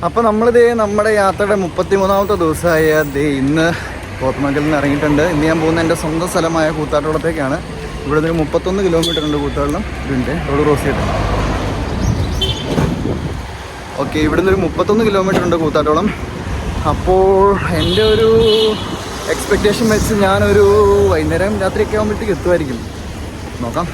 അപ്പോൾ നമ്മളിത് നമ്മുടെ യാത്രയുടെ 33ാമത്തെ ദിവസമായ ഇന്ന് കോതമംഗലിൽ നിന്ന് ഇറങ്ങിയിട്ടുണ്ട്. ഇന്ന് ഞാൻ പോകുന്ന എൻ്റെ സ്വന്തം സ്ഥലമായ കൂത്താട്ടോളത്തേക്കാണ്. ഇവിടെ നിന്ന് 31 കിലോമീറ്റർ ഉണ്ട് കൂത്താട്ടോളം. ഇതിൻ്റെ റോഡ് ക്രോസ് ചെയ്തിട്ട് ഓക്കെ. ഇവിടെ നിന്നൊരു 31 കിലോമീറ്റർ ഉണ്ട് കൂത്താട്ടോളം. അപ്പോൾ എൻ്റെ ഒരു എക്സ്പെക്റ്റേഷൻ വെച്ച് ഞാനൊരു വൈകുന്നേരം രാത്രിയൊക്കെ ആകുമ്പോഴത്തേക്ക് എത്തുമായിരിക്കും. നോക്കാം.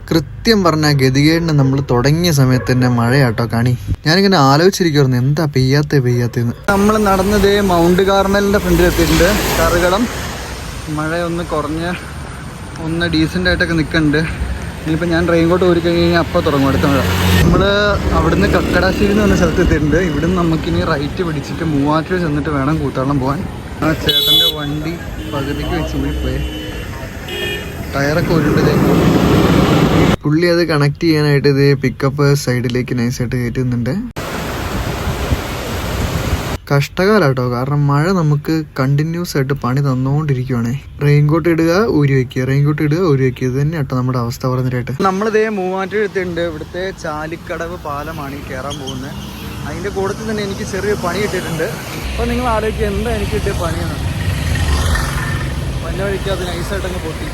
കൃത്യം പറഞ്ഞ ഗതികേടിന് നമ്മൾ തുടങ്ങിയ സമയത്ത് തന്നെ മഴയാട്ടോ കാണി. ഞാനിങ്ങനെ ആലോചിച്ചിരിക്കുവായിരുന്നു എന്താ പെയ്യാത്തെന്ന്. നമ്മൾ നടന്നത് മൗണ്ട് കാർമലിൻ്റെ ഫ്രണ്ടിൽ എത്തിയിട്ടുണ്ട്. കറുകടം മഴ ഒന്ന് കുറഞ്ഞ് ഒന്ന് ഡീസൻ്റ് ആയിട്ടൊക്കെ നിൽക്കുന്നുണ്ട്. ഇനിയിപ്പോൾ ഞാൻ റെയിൻ കോട്ട് ഊരി കഴിഞ്ഞാൽ അപ്പോൾ തുടങ്ങും അടുത്ത മഴ. നമ്മൾ അവിടുന്ന് കക്കടാശ്ശേരി എന്ന് പറഞ്ഞ സ്ഥലത്ത് എത്തിയിട്ടുണ്ട്. ഇവിടുന്ന് നമുക്കിനി റൈറ്റ് പിടിച്ചിട്ട് മൂവാറ്റുപുഴ ചെന്നിട്ട് വേണം കൂത്താളം പോകാൻ. ആ ചേട്ടൻ്റെ വണ്ടി പകുതിക്ക് വെച്ച് പോയി ടയറൊക്കെ ഊരിണ്ട്. പുള്ളി അത് കണക്ട് ചെയ്യാനായിട്ട് ഇത് പിക്കപ്പ് സൈഡിലേക്ക് നൈസായിട്ട് കയറ്റുന്നുണ്ട്. കഷ്ടകാലാട്ടോ, കാരണം മഴ നമുക്ക് കണ്ടിന്യൂസ് ആയിട്ട് പണി തന്നുകൊണ്ടിരിക്കുവാണേ. റെയിൻകോട്ട് ഇടുക ഊരി വയ്ക്കുക, റെയിൻകോട്ട് ഇടുക ഊരി വയ്ക്കുക, ഇത് തന്നെ കേട്ടോ നമ്മുടെ അവസ്ഥ പറഞ്ഞിട്ട്. നമ്മളിതേ മൂവാറ്റുപുഴ എത്തിയിട്ടുണ്ട്. ഇവിടുത്തെ ചാലിക്കടവ് പാലമാണ് ഈ കയറാൻ പോകുന്നത്. അതിൻ്റെ കൂട്ടത്തിൽ തന്നെ എനിക്ക് ചെറിയ പണി കിട്ടിയിട്ടുണ്ട്. അപ്പോൾ നിങ്ങൾ ആലോചിക്കുക എന്താ എനിക്ക് കിട്ടിയ പണിയാണ്. പന്ന വഴിക്ക് അത് നൈസായിട്ടങ്ങ് പൊട്ടി.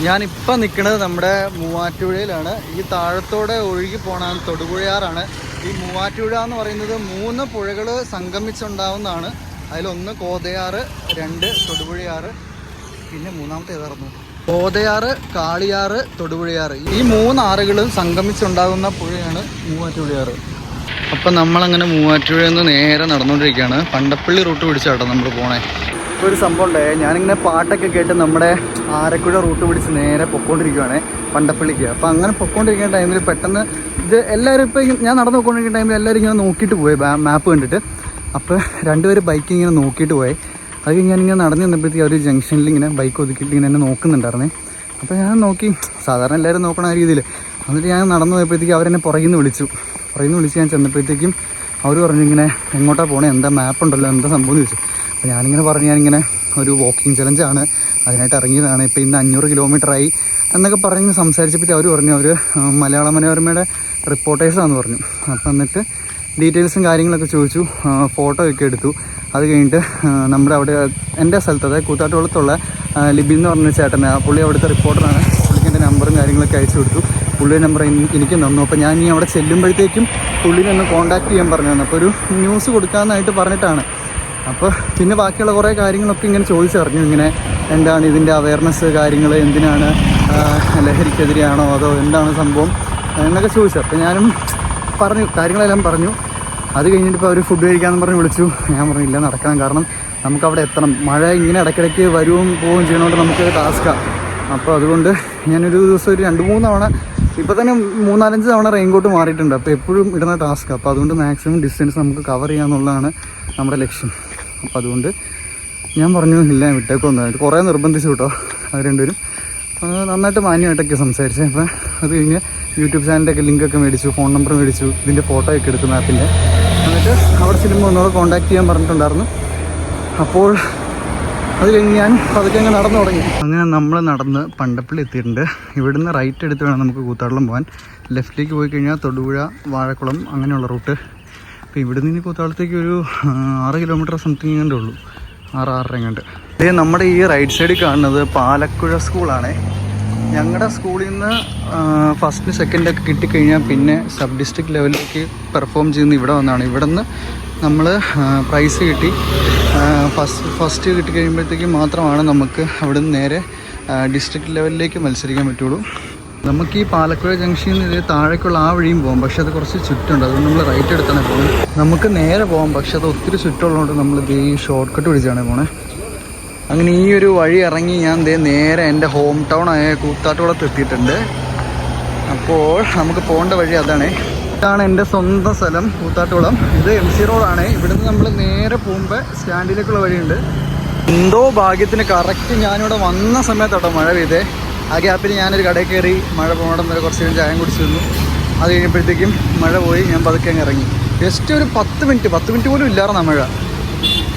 ഞാനിപ്പം നിൽക്കുന്നത് നമ്മുടെ മൂവാറ്റുപുഴയിലാണ്. ഈ താഴത്തോടെ ഒഴുകി പോണ തൊടുപുഴയാറാണ്. ഈ മൂവാറ്റുപുഴ എന്ന് പറയുന്നത് 3 പുഴകൾ സംഗമിച്ചുണ്ടാവുന്നതാണ്. അതിലൊന്ന് കോതയാറ്, 2 തൊടുപുഴയാറ്, പിന്നെ മൂന്നാമത്തെ ഏതായിരുന്നു കോതയാറ്, കാളിയാറ്, തൊടുപുഴയാറ്. ഈ 3 ആറുകളും സംഗമിച്ചുണ്ടാകുന്ന പുഴയാണ് മൂവാറ്റുപുഴയാറ്. അപ്പം നമ്മളങ്ങനെ മൂവാറ്റുപുഴയിൽ നിന്ന് നേരെ നടന്നുകൊണ്ടിരിക്കുകയാണ്. പണ്ടപ്പള്ളി റൂട്ട് പിടിച്ചാട്ടോ നമ്മൾ പോണേ. ഒരു സംഭവം ഉണ്ടായേ, ഞാനിങ്ങനെ പാട്ടൊക്കെ കേട്ട് നമ്മുടെ ആരക്കുഴ റൂട്ട് പിടിച്ച് നേരെ പൊക്കോണ്ടിരിക്കുകയാണ് പണ്ടപ്പള്ളിക്ക്. അപ്പോൾ അങ്ങനെ പൊക്കോണ്ടിരിക്കുന്ന ടൈമിൽ പെട്ടെന്ന് ഇത് എല്ലാവരും ഇപ്പോൾ ഞാൻ നടന്നു പോയിക്കൊണ്ടിരിക്കുന്ന ടൈമിൽ എല്ലാവരും ഇങ്ങനെ നോക്കിയിട്ട് പോയി മാപ്പ് കണ്ടിട്ട്. അപ്പോൾ 2 പേര് ബൈക്ക് ഇങ്ങനെ നോക്കിയിട്ട് പോയി. അത് ഞാനിങ്ങനെ നടന്നു വന്നപ്പോഴത്തേക്ക് ഒരു ജംഗ്ഷനിൽ ഇങ്ങനെ ബൈക്ക് ഒതുക്കിയിട്ട് ഇങ്ങനെ എന്നെ നോക്കുന്നുണ്ടായിരുന്നേ. അപ്പോൾ ഞാൻ നോക്കി, സാധാരണ എല്ലാവരും നോക്കണ ആ രീതിയിൽ. എന്നിട്ട് ഞാൻ നടന്നു പോയപ്പോഴത്തേക്ക് അവരെന്നെ പുറകിൽ നിന്ന് വിളിച്ച് ഞാൻ ചെന്നപ്പോഴത്തേക്കും അവർ പറഞ്ഞു ഇങ്ങനെ എങ്ങോട്ടാണ് പോണേ, എന്താ മാപ്പ് ഉണ്ടല്ലോ, എന്താ സംഭവം എന്ന് ചോദിച്ചു. അപ്പോൾ ഞാനിങ്ങനെ പറഞ്ഞു ഞാനിങ്ങനെ ഒരു വാക്കിംഗ് ചലഞ്ചാണ്, അതിനായിട്ട് ഇറങ്ങിയതാണ്, ഇപ്പോൾ ഇന്ന് 500 കിലോമീറ്ററായി എന്നൊക്കെ പറഞ്ഞ് സംസാരിച്ചപ്പോഴത്തേക്ക് അവർ പറഞ്ഞു അവർ മലയാള മനോരമയുടെ റിപ്പോർട്ടേഴ്സാണെന്ന് പറഞ്ഞു. അപ്പം എന്നിട്ട് ഡീറ്റെയിൽസും കാര്യങ്ങളൊക്കെ ചോദിച്ചു, ഫോട്ടോ ഒക്കെ എടുത്തു. അത് കഴിഞ്ഞിട്ട് നമ്മുടെ അവിടെ എൻ്റെ സ്ഥലത്ത്, അതായത് കൂത്താട്ടുകുളത്തുള്ള ലിബിൻ എന്ന് പറഞ്ഞ ചേട്ടൻ, പുള്ളി അവിടുത്തെ റിപ്പോർട്ടറാണ്. പുള്ളിക്ക് എൻ്റെ നമ്പറും കാര്യങ്ങളൊക്കെ അയച്ചു കൊടുത്തു. പുള്ളിയുടെ നമ്പർ എനിക്ക് തന്നു. അപ്പോൾ ഞാൻ ഇനി അവിടെ ചെല്ലുമ്പോഴത്തേക്കും പുള്ളിനെ ഒന്ന് കോൺടാക്ട് ചെയ്യാൻ പറഞ്ഞു തന്നു. അപ്പോൾ ഒരു ന്യൂസ് കൊടുക്കാമെന്നായിട്ട് പറഞ്ഞിട്ടാണ്. അപ്പോൾ പിന്നെ ബാക്കിയുള്ള കുറേ കാര്യങ്ങളൊക്കെ ഇങ്ങനെ ചോദിച്ചറിഞ്ഞു. ഇങ്ങനെ എന്താണ് ഇതിൻ്റെ അവയർനെസ് കാര്യങ്ങൾ, എന്തിനാണ്, ലഹരിക്കെതിരെയാണോ അതോ എന്താണ് സംഭവം എന്നൊക്കെ ചോദിച്ചു. അപ്പോൾ ഞാനും പറഞ്ഞു, കാര്യങ്ങളെല്ലാം പറഞ്ഞു. അത് കഴിഞ്ഞിട്ട് ഇപ്പോൾ അവർ ഫുഡ് കഴിക്കാമെന്ന് പറഞ്ഞ് വിളിച്ചു. ഞാൻ പറഞ്ഞില്ല, നടക്കണം, കാരണം നമുക്കവിടെ എത്തണം. മഴ ഇങ്ങനെ ഇടയ്ക്കിടയ്ക്ക് വരുകയും പോവുകയും ചെയ്യുന്നതുകൊണ്ട് നമുക്ക് ടാസ്ക്കാണ്. അപ്പോൾ അതുകൊണ്ട് ഞാനൊരു ദിവസം ഒരു 2-3 തവണ, ഇപ്പോൾ തന്നെ 3-4 തവണ റെയിൻകോട്ട് മാറിയിട്ടുണ്ട്. അപ്പോൾ എപ്പോഴും ഇടുന്ന ടാസ്ക്കാണ്. അപ്പോൾ അതുകൊണ്ട് മാക്സിമം ഡിസ്റ്റൻസ് നമുക്ക് കവർ ചെയ്യാമെന്നുള്ളതാണ് നമ്മുടെ ലക്ഷ്യം. അപ്പോൾ അതുകൊണ്ട് ഞാൻ പറഞ്ഞു ഇല്ല, വിട്ടേക്കൊന്നും. കുറേ നിർബന്ധിച്ചു കേട്ടോ അവർ രണ്ടുപേരും. നന്നായിട്ട് മാന്യമായിട്ടൊക്കെ സംസാരിച്ചത്. അപ്പോൾ അത് കഴിഞ്ഞ് യൂട്യൂബ് ചാനലിൻ്റെയൊക്കെ ലിങ്കൊക്കെ മേടിച്ചു, ഫോൺ നമ്പർ മേടിച്ചു, ഇതിൻ്റെ ഫോട്ടോ ഒക്കെ എടുത്തു മാപ്പിൻ്റെ. എന്നിട്ട് അവിടെ ചെല്ലുമ്പോൾ ഒന്നുകൂടെ കോൺടാക്ട് ചെയ്യാൻ പറഞ്ഞിട്ടുണ്ടായിരുന്നു. അപ്പോൾ അത് കഴിഞ്ഞ് ഞാൻ പതുക്കെ അങ്ങ് നടന്നു തുടങ്ങി. അങ്ങനെ നമ്മൾ നടന്ന് പണ്ടപ്പള്ളി എത്തിയിട്ടുണ്ട്. ഇവിടുന്ന് റൈറ്റ് എടുത്ത് വേണം നമുക്ക് കൂത്താട്ടം പോകാൻ. ലെഫ്റ്റിലേക്ക് പോയി കഴിഞ്ഞാൽ തൊടുപുഴ, വാഴക്കുളം അങ്ങനെയുള്ള റൂട്ട്. അപ്പോൾ ഇവിടുന്ന് ഇനി കൂത്താളത്തേക്ക് ഒരു 6 കിലോമീറ്റർ സംതിങ് കണ്ടേ ഉള്ളൂ, 6-6.5 എങ്ങാണ്ട്. നമ്മുടെ ഈ റൈറ്റ് സൈഡിൽ കാണുന്നത് പാലക്കുഴ സ്കൂളാണ്. ഞങ്ങളുടെ സ്കൂളിൽ നിന്ന് ഫസ്റ്റ് സെക്കൻഡൊക്കെ കിട്ടിക്കഴിഞ്ഞാൽ പിന്നെ സബ് ഡിസ്ട്രിക്ട് ലെവലിലേക്ക് പെർഫോം ചെയ്യുന്ന ഇവിടെ വന്നാണ്. ഇവിടെ നിന്ന് നമ്മൾ പ്രൈസ് കിട്ടി ഫസ്റ്റ് കിട്ടിക്കഴിയുമ്പോഴത്തേക്കും മാത്രമാണ് നമുക്ക് അവിടെ നിന്ന് നേരെ ഡിസ്ട്രിക്ട് ലെവലിലേക്ക് മത്സരിക്കാൻ പറ്റുള്ളൂ. നമുക്ക് ഈ പാലക്കുഴ ജംഗ്ഷനിൽ നിന്ന് താഴേക്കുള്ള ആ വഴിയും പോകാം, പക്ഷെ അത് കുറച്ച് ചുറ്റുണ്ട്. അതുകൊണ്ട് നമ്മൾ റൈറ്റ് എടുത്താണ് പോകുന്നത്. നമുക്ക് നേരെ പോകാം, പക്ഷെ അത് ഒത്തിരി ചുറ്റുള്ളതുകൊണ്ട് നമ്മൾ ഈ ഷോർട്ട് കട്ട് പിടിച്ചാണ് പോണേ. അങ്ങനെ ഈ ഒരു വഴി ഇറങ്ങി ഞാൻ നേരെ എൻ്റെ ഹോം ടൗൺ ആയ കൂത്താട്ടുകുളത്ത് എത്തിയിട്ടുണ്ട്. അപ്പോൾ നമുക്ക് പോകേണ്ട വഴി അതാണ്. ഇതാണ് എൻ്റെ സ്വന്തം സ്ഥലം കൂത്താട്ടുകുളം. ഇത് MC റോഡാണ്. ഇവിടുന്ന് നമ്മൾ നേരെ പോകുമ്പോൾ സ്റ്റാൻഡിലേക്കുള്ള വഴിയുണ്ട്. എന്തോ ഭാഗ്യത്തിന് കറക്റ്റ് ഞാനിവിടെ വന്ന സമയത്തോട്ടോ മഴ പെയ്തേ. ആ ഗ്യാപ്പിൽ ഞാനൊരു കടയിൽ കയറി മഴ പോകണം വരെ കുറച്ച് കഴിഞ്ഞ് ചായം കുടിച്ചു തന്നു. അത് കഴിഞ്ഞപ്പോഴത്തേക്കും മഴ പോയി. ഞാൻ പതുക്കെ അങ്ങ് ഇറങ്ങി. ജസ്റ്റ് ഒരു 10 മിനിറ്റ് പോലും ഇല്ലായിരുന്നു മഴ.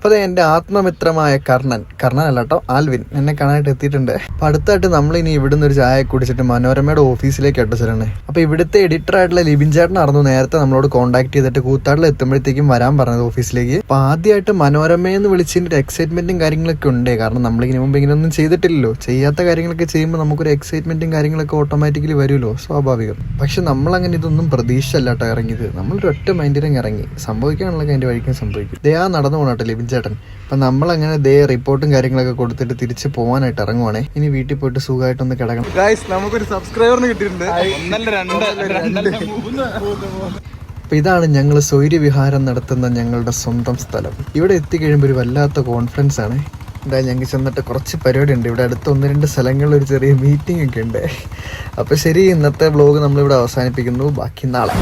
അപ്പോൾ എൻ്റെ ആത്മമിത്രമായ കർണൻ അല്ല കേട്ടോ, ആൽവിൻ എന്നെ കാണാനായിട്ട് എത്തിയിട്ടുണ്ട്. അപ്പോൾ അടുത്തായിട്ട് നമ്മളിനി ഇവിടുന്ന് ഒരു ചായ കുടിച്ചിട്ട് മനോരമയുടെ ഓഫീസിലേക്ക് എത്തിച്ചിട്ടുണ്ട്. അപ്പോൾ ഇവിടുത്തെ എഡിറ്ററായിട്ടുള്ള ലിബിൻ ചേട്ടനായിരുന്നു നേരത്തെ നമ്മളോട് കോൺടാക്ട് ചെയ്തിട്ട് കൂത്താടിൽ എത്തുമ്പോഴത്തേക്കും വരാൻ പറഞ്ഞത് ഓഫീസിലേക്ക്. അപ്പോൾ ആദ്യമായിട്ട് മനോരമയെന്ന് വിളിച്ചതിൻ്റെ ഒരു എക്സൈറ്റ്മെന്റും കാര്യങ്ങളൊക്കെ ഉണ്ട്. കാരണം നമ്മളിങ്ങനെ മുമ്പ് ഇങ്ങനെ ഒന്നും ചെയ്തിട്ടില്ലല്ലോ. ചെയ്യാത്ത കാര്യങ്ങളൊക്കെ ചെയ്യുമ്പോൾ നമുക്കൊരു എക്സൈറ്റ്മെന്റും കാര്യങ്ങളൊക്കെ ഓട്ടോമാറ്റിക്കലി വരുമല്ലോ, സ്വാഭാവികം. പക്ഷെ നമ്മളങ്ങനെ ഇതൊന്നും പ്രതീക്ഷിച്ചല്ല കേട്ടോ ഇറങ്ങിയത്. നമ്മളൊരു ഒറ്റ മൈൻഡിലും ഇറങ്ങി, സംഭവിക്കാനുള്ളതൊക്കെ അതിൻ്റെ വഴിക്കും സംഭവിക്കും. ദേ നടന്നു പോകണം ലിബിൻ ചേട്ടൻ. അപ്പം നമ്മളങ്ങനെ റിപ്പോർട്ടും കാര്യങ്ങളൊക്കെ കൊടുത്തിട്ട് തിരിച്ച് പോകാനായിട്ട് ഇറങ്ങുവാണേ. ഇനി വീട്ടിൽ പോയിട്ട് സുഖമായിട്ടൊന്ന് കിടക്കണം. നമുക്കൊരു സബ്സ്ക്രൈബറിന് കിട്ടിയിട്ടുണ്ട്. അപ്പം ഇതാണ് ഞങ്ങൾ സ്വൈര്യവിഹാരം നടത്തുന്ന ഞങ്ങളുടെ സ്വന്തം സ്ഥലം. ഇവിടെ എത്തിക്കഴിയുമ്പോൾ ഒരു വല്ലാത്ത കോൺഫിഡൻസ് ആണ്. എന്തായാലും ഞങ്ങൾക്ക് ചെന്നിട്ട് കുറച്ച് പരിപാടി ഉണ്ട്. ഇവിടെ അടുത്ത് 1-2 സ്ഥലങ്ങളിൽ ഒരു ചെറിയ മീറ്റിംഗ് ഒക്കെ ഉണ്ട്. അപ്പോൾ ശരി, ഇന്നത്തെ വ്ലോഗ് നമ്മളിവിടെ അവസാനിപ്പിക്കുന്നു. ബാക്കി നാളെ.